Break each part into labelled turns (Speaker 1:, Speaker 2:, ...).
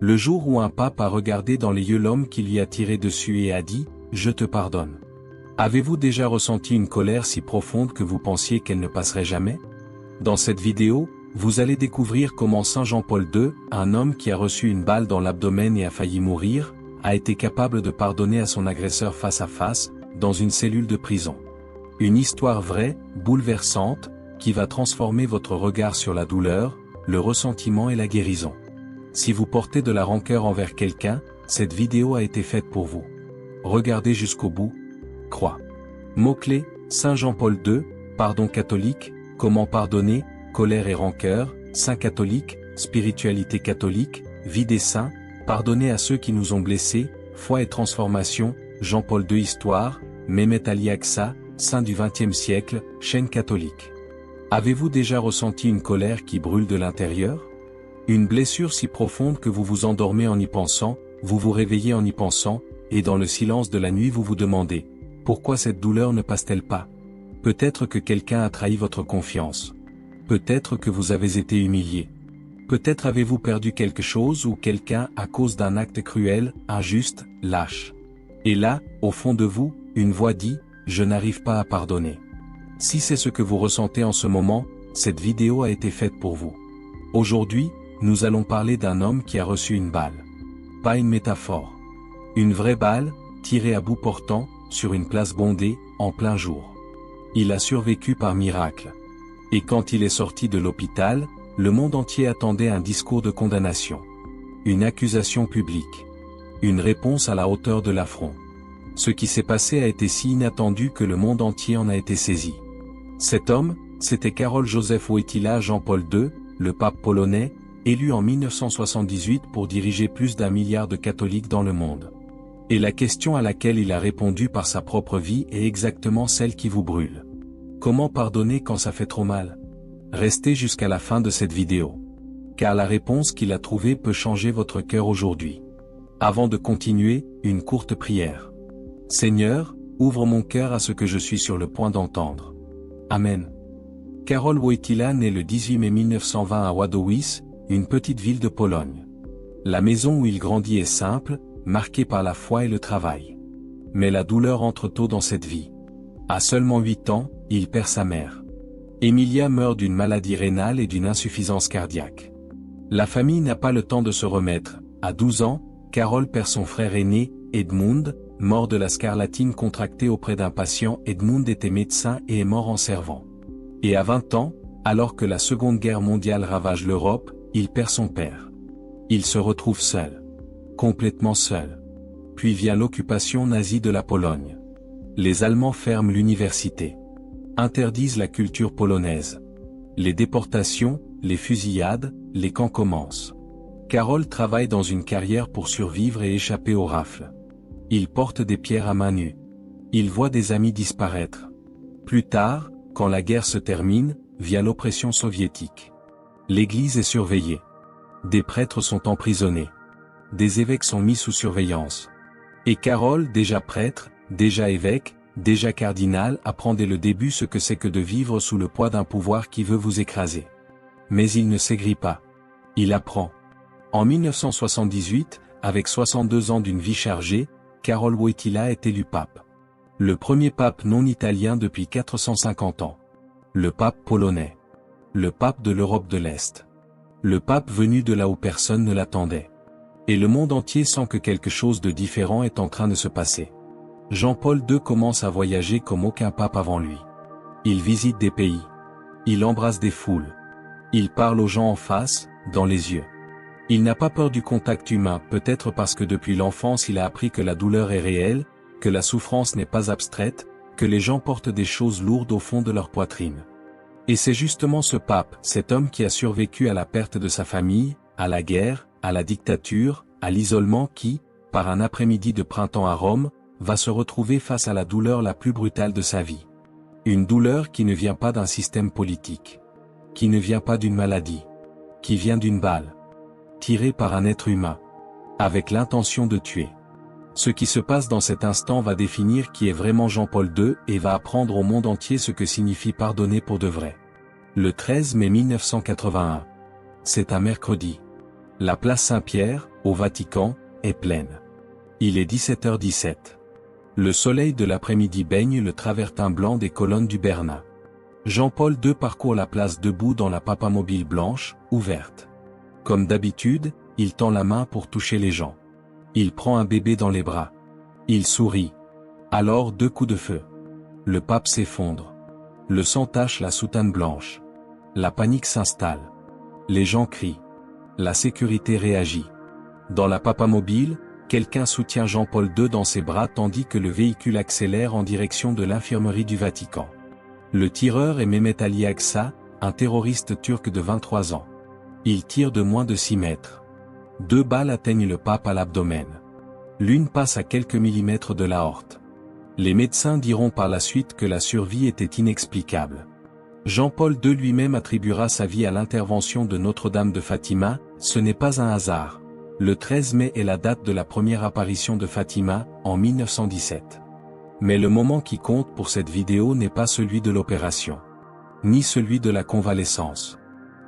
Speaker 1: Le jour où un pape a regardé dans les yeux l'homme qui lui a tiré dessus et a dit « Je te pardonne ». Avez-vous déjà ressenti une colère si profonde que vous pensiez qu'elle ne passerait jamais? Dans cette vidéo, vous allez découvrir comment Saint Jean-Paul II, un homme qui a reçu une balle dans l'abdomen et a failli mourir, a été capable de pardonner à son agresseur face à face, dans une cellule de prison. Une histoire vraie, bouleversante, qui va transformer votre regard sur la douleur, le ressentiment et la guérison. Si vous portez de la rancœur envers quelqu'un, cette vidéo a été faite pour vous. Regardez jusqu'au bout. Croix. Mots-clés, Saint Jean-Paul II, pardon catholique, comment pardonner, colère et rancœur, Saint catholique, spiritualité catholique, vie des saints, pardonner à ceux qui nous ont blessés, foi et transformation, Jean-Paul II histoire, Mehmet Ali Aksa, saint du XXe siècle, chaîne catholique. Avez-vous déjà ressenti une colère qui brûle de l'intérieur? Une blessure si profonde que vous vous endormez en y pensant, vous vous réveillez en y pensant, et dans le silence de la nuit vous vous demandez, pourquoi cette douleur ne passe-t-elle pas? Peut-être que quelqu'un a trahi votre confiance. Peut-être que vous avez été humilié. Peut-être avez-vous perdu quelque chose ou quelqu'un à cause d'un acte cruel, injuste, lâche. Et là, au fond de vous, une voix dit, je n'arrive pas à pardonner. Si c'est ce que vous ressentez en ce moment, cette vidéo a été faite pour vous. Aujourd'hui, nous allons parler d'un homme qui a reçu une balle. Pas une métaphore. Une vraie balle, tirée à bout portant, sur une place bondée, en plein jour. Il a survécu par miracle. Et quand il est sorti de l'hôpital, le monde entier attendait un discours de condamnation. Une accusation publique. Une réponse à la hauteur de l'affront. Ce qui s'est passé a été si inattendu que le monde entier en a été saisi. Cet homme, c'était Karol Józef Wojtyła Jean-Paul II, le pape polonais, élu en 1978 pour diriger plus d'1 milliard de catholiques dans le monde. Et la question à laquelle il a répondu par sa propre vie est exactement celle qui vous brûle. Comment pardonner quand ça fait trop mal? Restez jusqu'à la fin de cette vidéo. Car la réponse qu'il a trouvée peut changer votre cœur aujourd'hui. Avant de continuer, une courte prière. Seigneur, ouvre mon cœur à ce que je suis sur le point d'entendre. Amen. Karol Wojtyła naît le 18 mai 1920 à Wadowice, une petite ville de Pologne. La maison où il grandit est simple, marquée par la foi et le travail. Mais la douleur entre tôt dans cette vie. À seulement 8 ans, il perd sa mère. Emilia meurt d'une maladie rénale et d'une insuffisance cardiaque. La famille n'a pas le temps de se remettre. À 12 ans, Karol perd son frère aîné, Edmund, mort de la scarlatine contractée auprès d'un patient. Edmund était médecin et est mort en servant. Et à 20 ans, alors que la Seconde Guerre mondiale ravage l'Europe, il perd son père. Il se retrouve seul. Complètement seul. Puis vient l'occupation nazie de la Pologne. Les Allemands ferment l'université. Interdisent la culture polonaise. Les déportations, les fusillades, les camps commencent. Karol travaille dans une carrière pour survivre et échapper aux rafles. Il porte des pierres à main nue. Il voit des amis disparaître. Plus tard, quand la guerre se termine, vient l'oppression soviétique. L'Église est surveillée. Des prêtres sont emprisonnés. Des évêques sont mis sous surveillance. Et Karol, déjà prêtre, déjà évêque, déjà cardinal, apprend dès le début ce que c'est que de vivre sous le poids d'un pouvoir qui veut vous écraser. Mais il ne s'aigrit pas. Il apprend. En 1978, avec 62 ans d'une vie chargée, Karol Wojtyła est élu pape. Le premier pape non italien depuis 450 ans. Le pape polonais. Le pape de l'Europe de l'Est. Le pape venu de là où personne ne l'attendait. Et le monde entier sent que quelque chose de différent est en train de se passer. Jean-Paul II commence à voyager comme aucun pape avant lui. Il visite des pays. Il embrasse des foules. Il parle aux gens en face, dans les yeux. Il n'a pas peur du contact humain, peut-être parce que depuis l'enfance il a appris que la douleur est réelle, que la souffrance n'est pas abstraite, que les gens portent des choses lourdes au fond de leur poitrine. Et c'est justement ce pape, cet homme qui a survécu à la perte de sa famille, à la guerre, à la dictature, à l'isolement qui, par un après-midi de printemps à Rome, va se retrouver face à la douleur la plus brutale de sa vie. Une douleur qui ne vient pas d'un système politique. Qui ne vient pas d'une maladie. Qui vient d'une balle. Tirée par un être humain. Avec l'intention de tuer. Ce qui se passe dans cet instant va définir qui est vraiment Jean-Paul II et va apprendre au monde entier ce que signifie pardonner pour de vrai. Le 13 mai 1981. C'est un mercredi. La place Saint-Pierre, au Vatican, est pleine. Il est 17h17. Le soleil de l'après-midi baigne le travertin blanc des colonnes du Bernin. Jean-Paul II parcourt la place debout dans la papamobile blanche, ouverte. Comme d'habitude, il tend la main pour toucher les gens. Il prend un bébé dans les bras. Il sourit. Alors 2 coups de feu. Le pape s'effondre. Le sang tache la soutane blanche. La panique s'installe. Les gens crient. La sécurité réagit. Dans la papamobile, quelqu'un soutient Jean-Paul II dans ses bras tandis que le véhicule accélère en direction de l'infirmerie du Vatican. Le tireur est Mehmet Ali Agca, un terroriste turc de 23 ans. Il tire de moins de 6 mètres. 2 balles atteignent le pape à l'abdomen. L'une passe à quelques millimètres de l'aorte. Les médecins diront par la suite que la survie était inexplicable. Jean-Paul II lui-même attribuera sa vie à l'intervention de Notre-Dame de Fatima, ce n'est pas un hasard. Le 13 mai est la date de la première apparition de Fatima, en 1917. Mais le moment qui compte pour cette vidéo n'est pas celui de l'opération. Ni celui de la convalescence.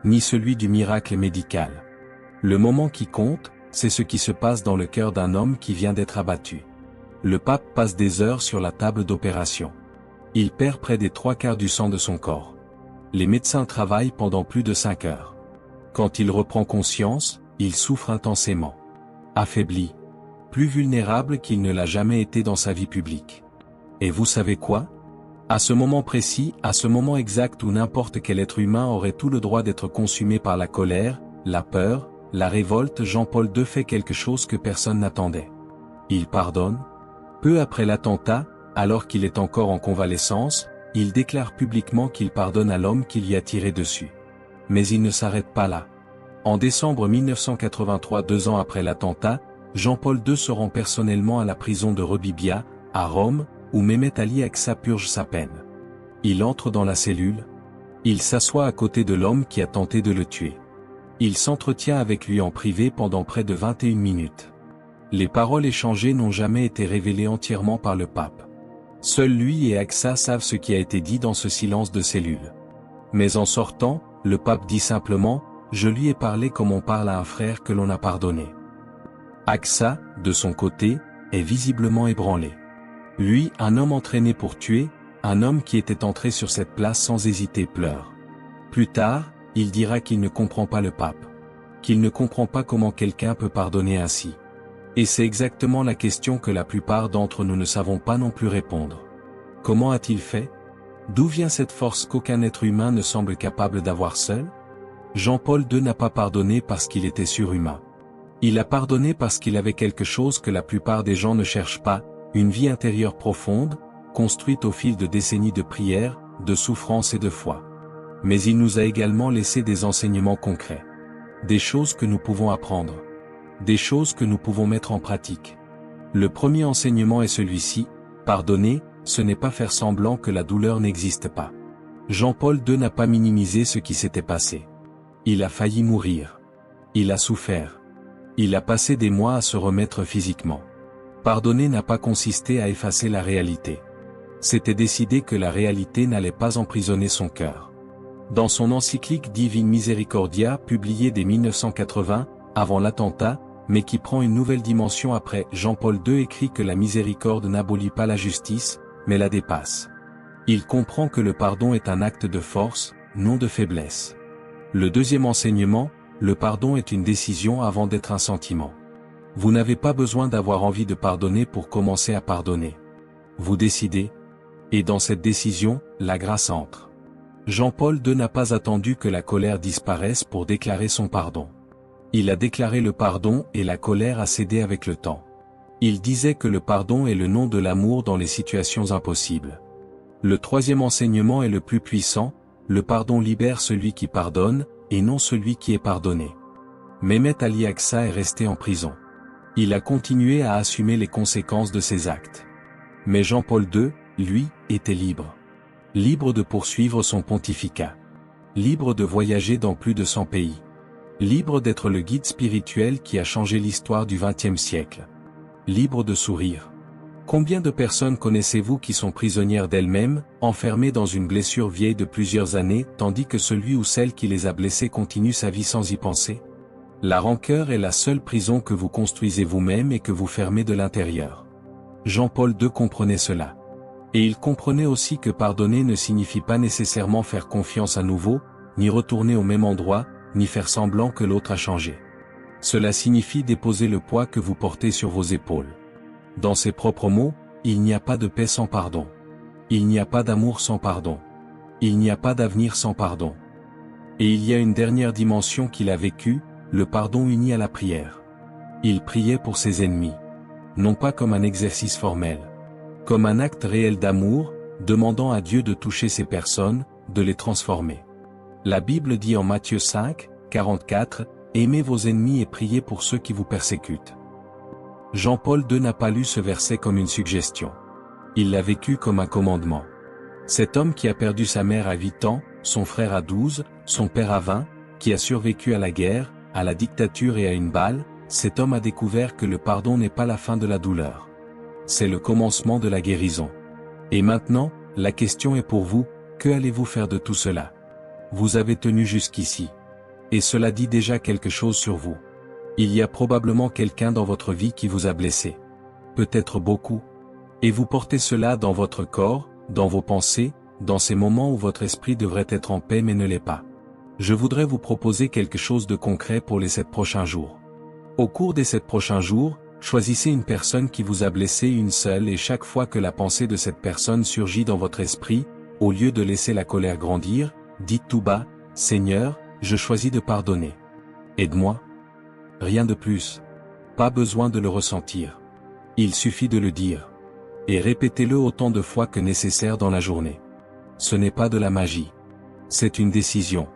Speaker 1: Ni celui du miracle médical. Le moment qui compte, c'est ce qui se passe dans le cœur d'un homme qui vient d'être abattu. Le pape passe des heures sur la table d'opération. Il perd près des 3/4 du sang de son corps. Les médecins travaillent pendant plus de 5 heures. Quand il reprend conscience, il souffre intensément. Affaibli. Plus vulnérable qu'il ne l'a jamais été dans sa vie publique. Et vous savez quoi? À ce moment précis, à ce moment exact où n'importe quel être humain aurait tout le droit d'être consumé par la colère, la peur, la révolte, Jean-Paul II fait quelque chose que personne n'attendait. Il pardonne. Peu après l'attentat, alors qu'il est encore en convalescence, il déclare publiquement qu'il pardonne à l'homme qui lui a tiré dessus. Mais il ne s'arrête pas là. En décembre 1983, 2 ans après l'attentat, Jean-Paul II se rend personnellement à la prison de Rebibbia, à Rome, où Mehmet Ali Agca purge sa peine. Il entre dans la cellule. Il s'assoit à côté de l'homme qui a tenté de le tuer. Il s'entretient avec lui en privé pendant près de 21 minutes. Les paroles échangées n'ont jamais été révélées entièrement par le pape. Seul lui et Agca savent ce qui a été dit dans ce silence de cellule. Mais en sortant, le pape dit simplement « Je lui ai parlé comme on parle à un frère que l'on a pardonné ». Agca, de son côté, est visiblement ébranlé. Lui, un homme entraîné pour tuer, un homme qui était entré sur cette place sans hésiter, pleure. Plus tard, il dira qu'il ne comprend pas le pape. Qu'il ne comprend pas comment quelqu'un peut pardonner ainsi. Et c'est exactement la question que la plupart d'entre nous ne savons pas non plus répondre. Comment a-t-il fait? D'où vient cette force qu'aucun être humain ne semble capable d'avoir seul? Jean-Paul II n'a pas pardonné parce qu'il était surhumain. Il a pardonné parce qu'il avait quelque chose que la plupart des gens ne cherchent pas, une vie intérieure profonde, construite au fil de décennies de prières, de souffrances et de foi. Mais il nous a également laissé des enseignements concrets. Des choses que nous pouvons apprendre. Des choses que nous pouvons mettre en pratique. Le premier enseignement est celui-ci, pardonner, ce n'est pas faire semblant que la douleur n'existe pas. Jean-Paul II n'a pas minimisé ce qui s'était passé. Il a failli mourir. Il a souffert. Il a passé des mois à se remettre physiquement. Pardonner n'a pas consisté à effacer la réalité. C'était décider que la réalité n'allait pas emprisonner son cœur. Dans son encyclique Divine Misericordia publiée dès 1980, avant l'attentat, mais qui prend une nouvelle dimension après, Jean-Paul II écrit que la miséricorde n'abolit pas la justice, mais la dépasse. Il comprend que le pardon est un acte de force, non de faiblesse. Le deuxième enseignement, le pardon est une décision avant d'être un sentiment. Vous n'avez pas besoin d'avoir envie de pardonner pour commencer à pardonner. Vous décidez. Et dans cette décision, la grâce entre. Jean-Paul II n'a pas attendu que la colère disparaisse pour déclarer son pardon. Il a déclaré le pardon et la colère a cédé avec le temps. Il disait que le pardon est le nom de l'amour dans les situations impossibles. Le troisième enseignement est le plus puissant, le pardon libère celui qui pardonne, et non celui qui est pardonné. Mehmet Ali Agca est resté en prison. Il a continué à assumer les conséquences de ses actes. Mais Jean-Paul II, lui, était libre. Libre de poursuivre son pontificat. Libre de voyager dans plus de 100 pays. Libre d'être le guide spirituel qui a changé l'histoire du XXe siècle. Libre de sourire. Combien de personnes connaissez-vous qui sont prisonnières d'elles-mêmes, enfermées dans une blessure vieille de plusieurs années, tandis que celui ou celle qui les a blessées continue sa vie sans y penser? La rancœur est la seule prison que vous construisez vous-même et que vous fermez de l'intérieur. Jean-Paul II comprenait cela. Et il comprenait aussi que pardonner ne signifie pas nécessairement faire confiance à nouveau, ni retourner au même endroit, ni faire semblant que l'autre a changé. Cela signifie déposer le poids que vous portez sur vos épaules. Dans ses propres mots, il n'y a pas de paix sans pardon. Il n'y a pas d'amour sans pardon. Il n'y a pas d'avenir sans pardon. Et il y a une dernière dimension qu'il a vécue, le pardon uni à la prière. Il priait pour ses ennemis. Non pas comme un exercice formel. Comme un acte réel d'amour, demandant à Dieu de toucher ces personnes, de les transformer. La Bible dit en Matthieu 5, 44, « Aimez vos ennemis et priez pour ceux qui vous persécutent. » Jean-Paul II n'a pas lu ce verset comme une suggestion. Il l'a vécu comme un commandement. Cet homme qui a perdu sa mère à 8 ans, son frère à 12, son père à 20, qui a survécu à la guerre, à la dictature et à une balle, cet homme a découvert que le pardon n'est pas la fin de la douleur. C'est le commencement de la guérison. Et maintenant, la question est pour vous, que allez-vous faire de tout cela? Vous avez tenu jusqu'ici. Et cela dit déjà quelque chose sur vous. Il y a probablement quelqu'un dans votre vie qui vous a blessé. Peut-être beaucoup. Et vous portez cela dans votre corps, dans vos pensées, dans ces moments où votre esprit devrait être en paix mais ne l'est pas. Je voudrais vous proposer quelque chose de concret pour les 7 prochains jours. Au cours des 7 prochains jours, choisissez une personne qui vous a blessé, une seule, et chaque fois que la pensée de cette personne surgit dans votre esprit, au lieu de laisser la colère grandir, dites tout bas, « Seigneur, je choisis de pardonner. Aide-moi. » Rien de plus. Pas besoin de le ressentir. Il suffit de le dire. Et répétez-le autant de fois que nécessaire dans la journée. Ce n'est pas de la magie. C'est une décision.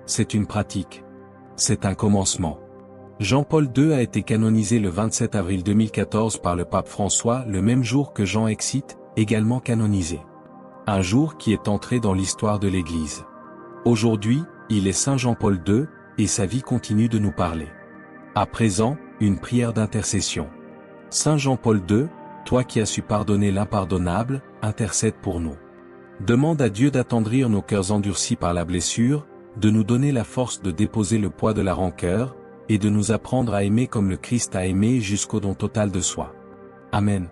Speaker 1: C'est une pratique. C'est un commencement. Jean-Paul II a été canonisé le 27 avril 2014 par le pape François, le même jour que Jean Exit, également canonisé. Un jour qui est entré dans l'histoire de l'Église. Aujourd'hui, il est Saint Jean-Paul II, et sa vie continue de nous parler. À présent, une prière d'intercession. Saint Jean-Paul II, toi qui as su pardonner l'impardonnable, intercède pour nous. Demande à Dieu d'attendrir nos cœurs endurcis par la blessure, de nous donner la force de déposer le poids de la rancœur, et de nous apprendre à aimer comme le Christ a aimé jusqu'au don total de soi. Amen.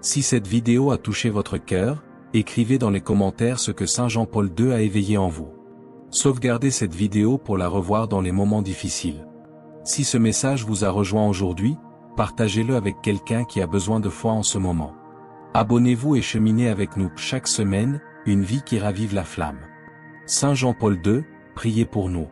Speaker 1: Si cette vidéo a touché votre cœur, écrivez dans les commentaires ce que Saint Jean-Paul II a éveillé en vous. Sauvegardez cette vidéo pour la revoir dans les moments difficiles. Si ce message vous a rejoint aujourd'hui, partagez-le avec quelqu'un qui a besoin de foi en ce moment. Abonnez-vous et cheminez avec nous chaque semaine, une vie qui ravive la flamme. Saint Jean-Paul II, priez pour nous.